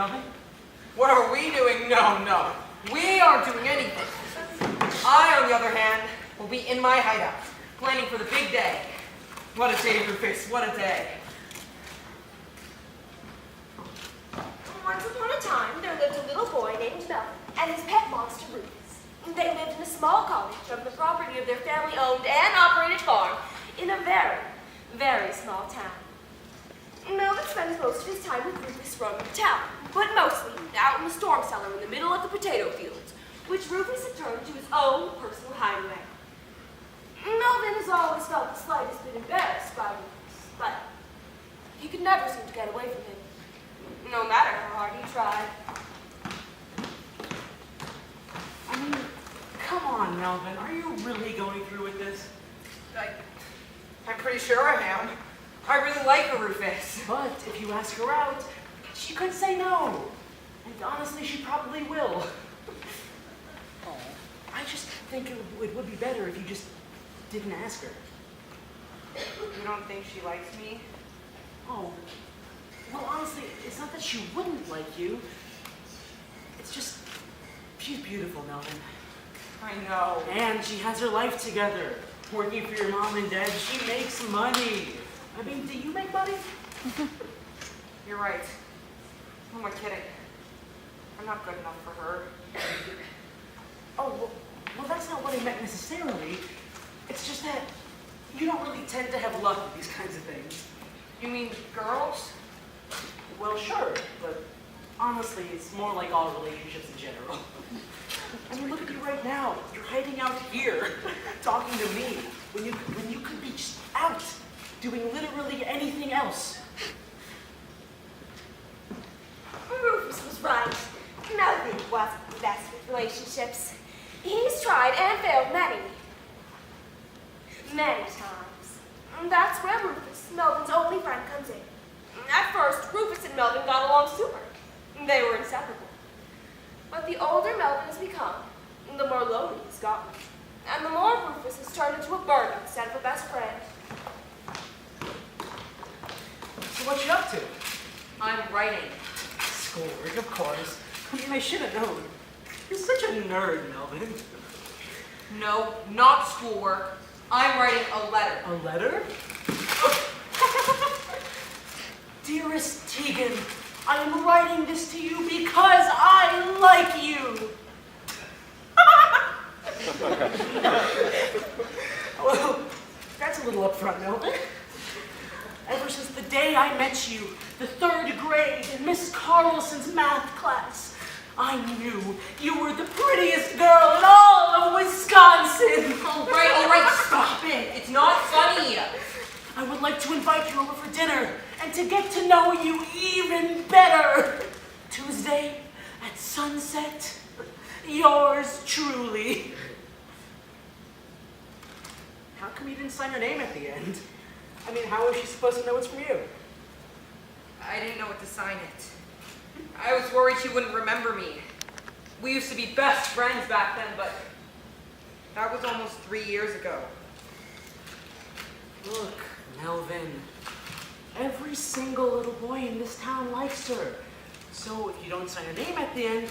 Melvin? What are we doing? No. We aren't doing anything. I, on the other hand, will be in my hideout, planning for the big day. What a day, Rufus, what a day. Once upon a time, there lived a little boy named Melvin and his pet monster, Rufus. They lived in a small cottage on the property of their family-owned and operated farm in a very, very small town. Melvin spends most of his time with Rufus roaming the town, but mostly out in the storm cellar in the middle of the potato fields, which Rufus had turned into his own personal hideaway. Melvin has always felt the slightest bit embarrassed by Rufus, but he could never seem to get away from him, no matter how hard he tried. I mean, come on, Melvin. Are you really going through with this? I'm pretty sure I am. I really like her, Rufus. But if you ask her out, she could say no. And honestly, she probably will. Oh, I just think it would be better if you just didn't ask her. You don't think she likes me? Oh, well, honestly, it's not that she wouldn't like you. It's just, she's beautiful, Melvin. I know. And she has her life together. Working for your mom and dad, she makes money. I mean, do you make money? You're right. Who am I kidding? I'm not good enough for her. Oh, well, that's not what I meant necessarily. It's just that you don't really tend to have luck with these kinds of things. You mean girls? Well, sure, but honestly, it's more like all relationships in general. I mean, look at you right now. You're hiding out here, talking to me, when you could be just out, doing literally anything else. Rufus was right. Melvin wasn't the best with relationships. He's tried and failed many times. That's where Rufus, Melvin's only friend, comes in. At first, Rufus and Melvin got along super. They were inseparable. But the older Melvin has become, the more lonely he's gotten. And the more Rufus has turned into a burden instead of a best friend. So what you up to? I'm writing. Schoolwork, of course. I mean, I should have known. You're such a nerd, Melvin. No, not schoolwork. I'm writing a letter. A letter? Dearest Tegan, I am writing this to you because I like you. Well, that's a little upfront, Melvin. Ever since the day I met you, the 3rd grade in Miss Carlson's math class, I knew you were the prettiest girl in all of Wisconsin. All right, stop it. It's not funny. I would like to invite you over for dinner and to get to know you even better. Tuesday at sunset. Yours truly. How come you didn't sign your name at the end? I mean, how was she supposed to know it's from you? I didn't know what to sign it. I was worried she wouldn't remember me. We used to be best friends back then, but that was almost 3 years ago. Look, Melvin, every single little boy in this town likes her. So if you don't sign her name at the end,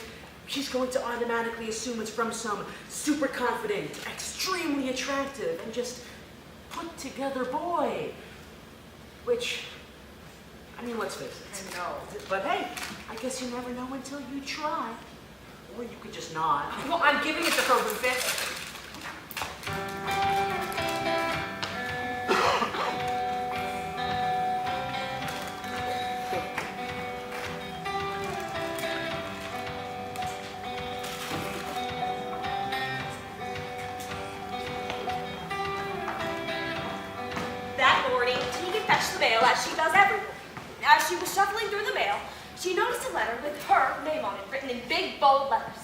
she's going to automatically assume it's from some super confident, extremely attractive, and just put together boy. Which, I mean, let's face it. I know. But hey, I guess you never know until you try. Or you could just not. Well, I'm giving it to her, Rufus. That morning, Tegan fetched the mail as she does every morning. As she was shuffling through the mail, she noticed a letter with her name on it, written in big, bold letters.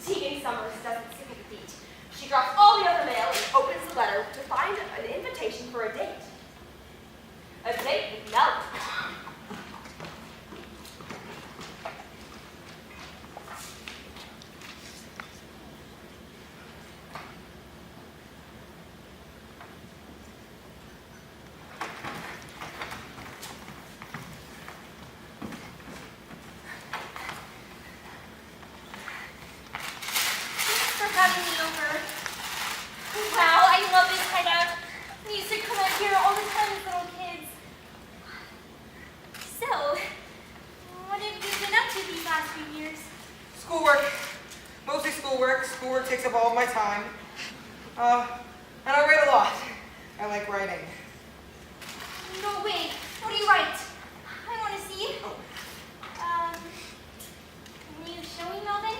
Tegan Summers doesn't skip a beat. She drops all the other mail and opens the letter to find an invitation for a date. A date with Melvin. up all of my time. And I write a lot. I like writing. No, wait. What do you write? I want to see. Oh. Can you show me, Melvin?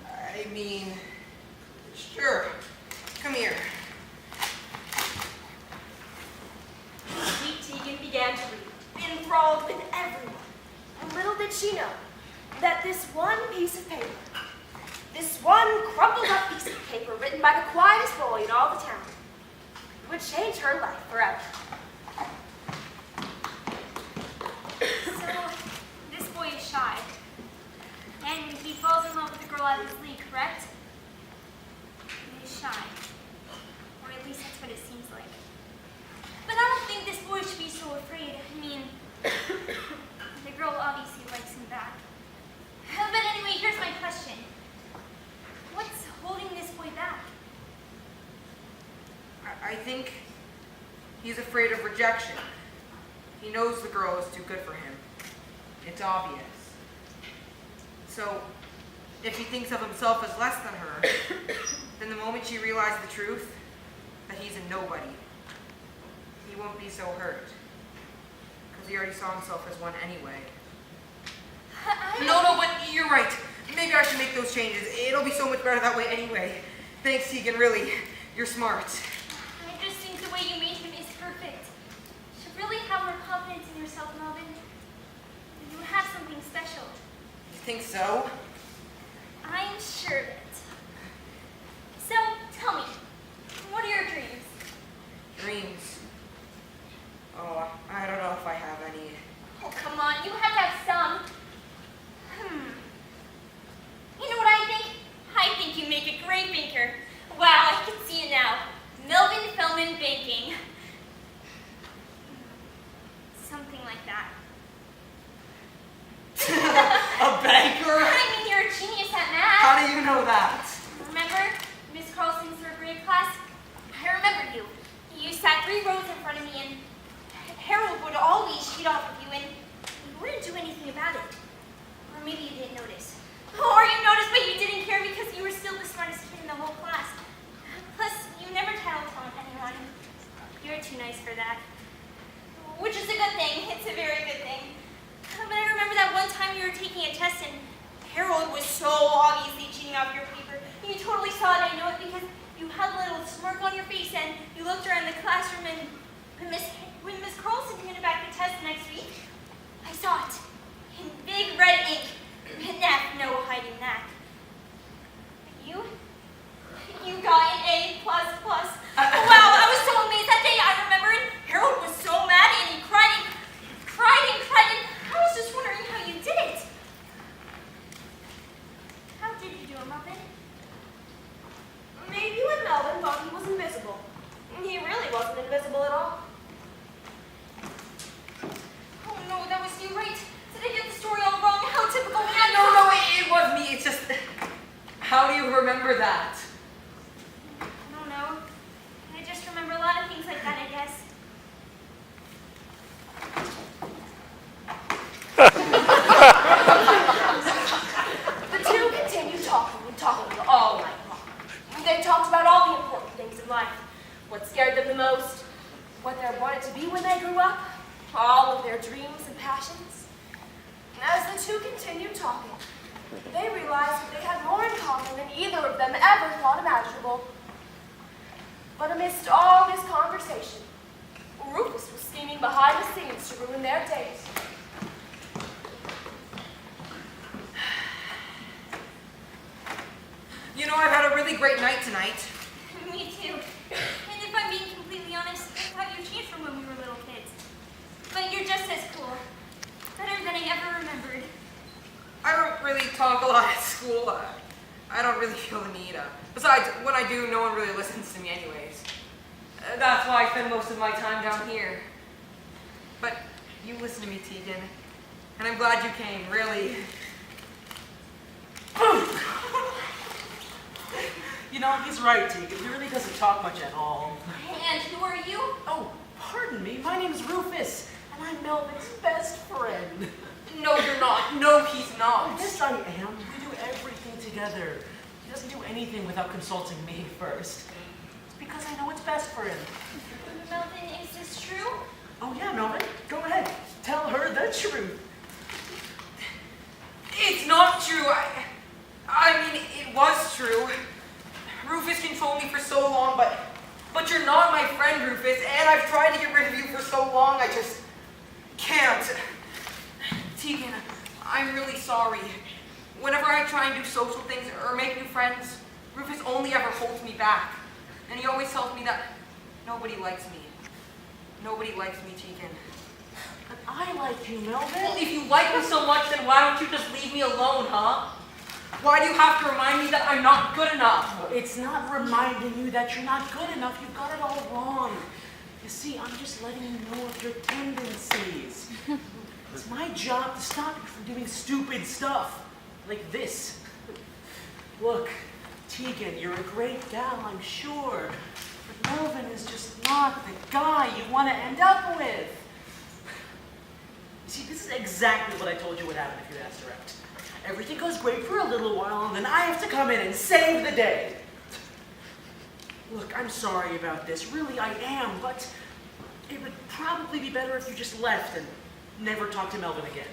I mean, sure. Come here. Sweet Tegan began to read, enthralled with everyone. And little did she know that this one piece of paper, this one crumpled up piece of paper written by the quietest boy in all the town, would change her life forever. So, this boy is shy. And he falls in love with a girl out of his league, correct? He's shy. Or at least that's what it seems like. But I don't think this boy should be so afraid. I mean, the girl obviously likes him back. But anyway, here's my question. What's holding this boy back? I think he's afraid of rejection. He knows the girl is too good for him. It's obvious. So, if he thinks of himself as less than her, then the moment she realizes the truth, that he's a nobody, he won't be so hurt. Because he already saw himself as one anyway. No, but you're right. Maybe I should make those changes. It'll be so much better that way anyway. Thanks, Tegan, really. You're smart. I just think the way you made him is perfect. You should really have more confidence in yourself, Melvin. You have something special. You think so? I'm sure of it. So, tell me, what are your dreams? Dreams. Oh, I don't know if I have any. Oh, come on, you have to have some. You know what I think? I think you make a great banker. Wow, I can see it now. Melvin Fellman Banking. Something like that. A banker? I mean, you're a genius at math. How do you know that? Remember Miss Carlson's third grade class? I remember you. You sat 3 rows in front of me, and Harold would always cheat off of you, and you wouldn't do anything about it. Or maybe you didn't notice. Or you noticed, but you didn't care because you were still the smartest kid in the whole class. Plus, you never tattled on anyone. You're too nice for that. Which is a good thing. It's a very good thing. But I remember that one time you were taking a test and Harold was so obviously cheating off your paper. You totally saw it, I know it, because you had a little smirk on your face and you looked around the classroom, and when Miss Carlson handed back the test next week, I saw it in big red ink. Nah, no hiding that. You got an A++. Wow, I was so amazed that day. I remember it. Harold was so mad and he cried and I was just wondering how you did it. How did you do it, Muffin? Maybe when Melvin thought he was invisible. He really wasn't invisible at all. Oh no, that was you, right? Did I get the story all wrong? How typical me. No, it was me. It's just, how do you remember that? I don't know. I just remember a lot of things like that, I guess. The two continued talking and talking all night long. They talked about all the important things in life. What scared them the most, what they wanted to be when they grew up, all of their dreams and passions. As the two continued talking, they realized that they had more in common than either of them ever thought imaginable. But amidst all this conversation, Rufus was scheming behind the scenes to ruin their days. You know, I've had a really great night tonight. Me too. And if I'm being completely honest, I thought you changed from when we were little kids. But you're just as cool. Better than I ever remembered. I don't really talk a lot at school. I don't really feel the need. Besides, when I do, no one really listens to me anyways. That's why I spend most of my time down here. But you listen to me, Tegan. And I'm glad you came, really. You know, he's right, Tegan. He really doesn't talk much at all. And who are you? Oh, pardon me. My name's Rufus, and I'm Melvin's best friend. No, you're not. No, he's not. Yes, I am. We do everything together. He doesn't do anything without consulting me first. It's because I know what's best for him. Melvin, is this true? Oh yeah, Melvin, go ahead. Tell her the truth. It's not true. I mean, it was true. Rufus controlled me for so long, but you're not my friend, Rufus, and I've tried to get rid of you for so long, I just can't. Tegan, I'm really sorry. Whenever I try and do social things or make new friends, Rufus only ever holds me back. And he always tells me that nobody likes me. Nobody likes me, Tegan. But I like you, Melvin. Well, if you like me so much, then why don't you just leave me alone, huh? Why do you have to remind me that I'm not good enough? It's not reminding you that you're not good enough. You've got it all wrong. You see, I'm just letting you know of your tendencies. It's my job to stop you from doing stupid stuff like this. Look, Tegan, you're a great gal, I'm sure. But Melvin is just not the guy you want to end up with. See, this is exactly what I told you would happen if you asked her out. Everything goes great for a little while, and then I have to come in and save the day. Look, I'm sorry about this. Really, I am, but it would probably be better if you just left and never talked to Melvin again.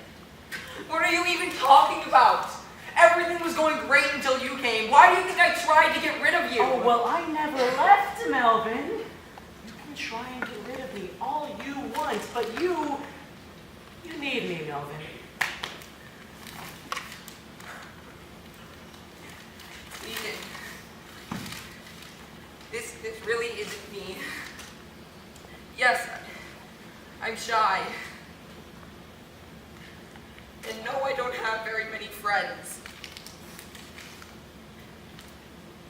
What are you even talking about? Everything was going great until you came. Why do you think I tried to get rid of you? Oh, well, I never left, Melvin. You can try and get rid of me all you want, but you need me, Melvin. Ethan, this really isn't me. Yes, I'm shy. And no, I don't have very many friends.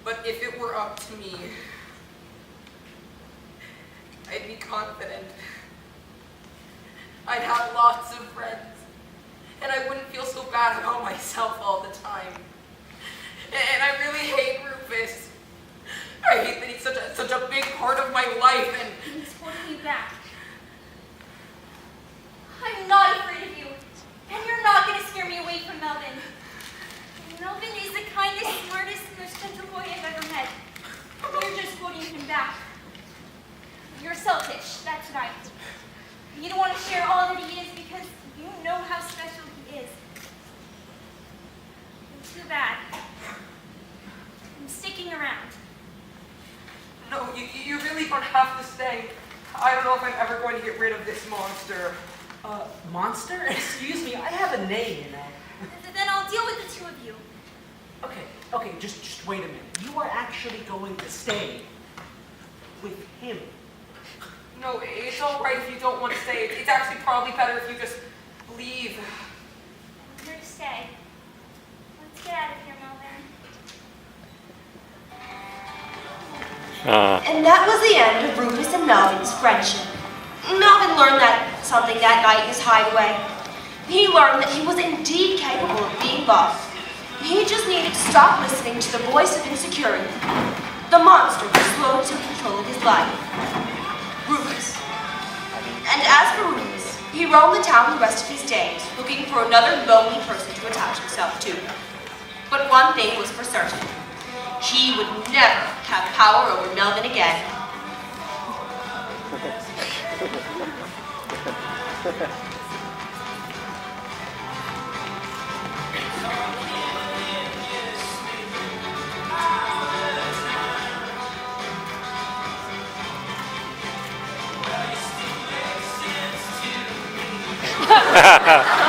But if it were up to me, I'd be confident. I'd have lots of friends. And I wouldn't feel so bad about myself all the time. And I really hate Rufus. I hate that he's such a big part of my life, and He's holding you back. I'm not afraid of you. And you're not going to scare me away from Melvin. Melvin is the kindest, smartest, most gentle boy I've ever met. You're just holding him back. You're selfish, that's right. You don't want to share all that he is because you know how special he is. It's too bad. I'm sticking around. no, you really don't have to stay. I don't know if I'm ever going to get rid of this monster. Monster? Excuse me, I have a name, you know. Then I'll deal with the two of you. Okay, just wait a minute. You are actually going to stay with him. No, it's all right if you don't want to stay. It's actually probably better if you just leave. I'm here to stay. Let's get out of here, Melvin. And that was the end of Rufus and Melvin's friendship. Melvin learned something that night in his hideaway. He learned that he was indeed capable of being loved. He just needed to stop listening to the voice of insecurity. The monster who slowly took control of his life. Rufus. And as for Rufus, he roamed the town the rest of his days, looking for another lonely person to attach himself to. But one thing was for certain. He would never have power over Melvin again. Ha ha ha.